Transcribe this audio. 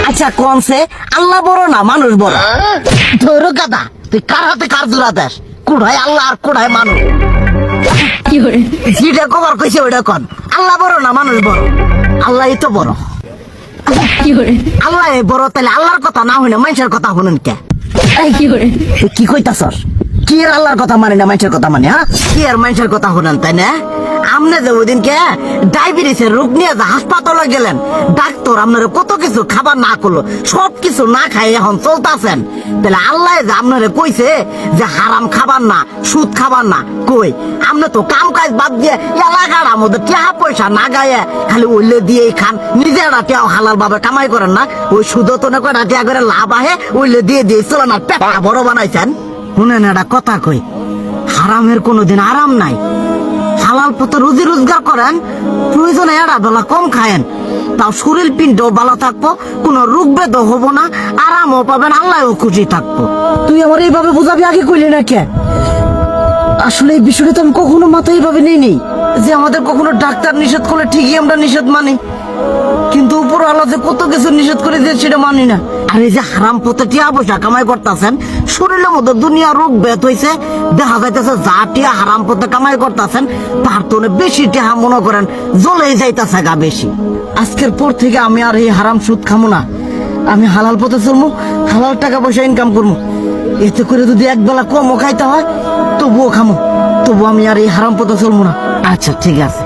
আচ্ছা কোনছে আল্লাহ বড় না মানুষ বড়? ধরো গাদা, তুই কার হাতে কার জোড়া দেশ? কুড়ায় আল্লাহ আর কুড়ায় মানুষ। যেটা কবার কইছে ওইটা কন। আল্লাহ বড় না মানুষ বড়? আল্লাহই তো বড়। আল্লাহ বড়, তাহলে আল্লাহর কথা না হইলে মানুষের কথা শুনেন কে? কি কইতাছস? কি আর আল্লাহর কথা মানে না মানুষের কথা মানে? হ্যাঁ, কি আর মানুষের কথা শুনেন তাই না? আমনে যে ওই দিনকে ডায়াবেটিসের রোগ নিয়ে যে হাসপাতালে গেলেন, ডাক্তার আপনার কত কিছু খাবার না করলো, সব কিছু না খাই এখন চলতেছেন। তাহলে আল্লাহ যে আপনারে কইছে যে হারাম খাবার না, সুদ খাবার না, কই আপনি তো কাম কাজ বাদ দিয়ে এলাকার আমাদের টাকা পয়সা না গায়ে খালি ওইলে দিয়েই খান, নিজেরা টেও হালাল ভাবে কামাই করেন না, ওই সুদ তো না করে টাকা করে লাভ আহে ওইলে দিয়ে দিয়ে চলেন আর পেটা বড় বানাইছেন। শুনেন একটা কথা কই, হারামের কোনোদিন আরাম নাই। হালাল পথে রুজি রোজগার করেন, প্রয়োজনে এরা বেলা কম খায়েন, তাও শরীর পিণ্ডও ভালো থাকবো, কোনো রোগ বেদও হবো না, আরামও পাবেন, আল্লাহও খুশি থাকবো। তুই আমার এইভাবে বুঝাবি আগে কইলি না কে? আসলে এই বিষয়টা তো আমি কখনো মাথায় এইভাবে নিইনি যে আমাদের কখনো ডাক্তার নিষেধ করলে ঠিকই আমরা নিষেধ মানি, কিন্তু উপর আল্লাহ যে কত কিছু নিষেধ করে দিয়ে সেটা মানি না। আর এই যে হারাম পথে টিয়া পয়সা কামাই করতেছেন, শরীরের মধ্যে দুনিয়া রোগ ব্যাত হয়েছে, দেখা যাইতেছে যা টিয়া হারাম পথে কামাই করতেছেন তার তো বেশি টিয়া মনে করেন জ্বলেই যাইতেছে গা বেশি। আজকের পর থেকে আমি আর এই হারাম সুদ খামো না, আমি হালাল পথে চলবো, হালাল টাকা পয়সা ইনকাম করবো। এতে করে যদি একবেলা কমও খাইতে হয় তবুও খামো, তবু আমি আর এই হারাম পথে চলবো না। আচ্ছা ঠিক আছে।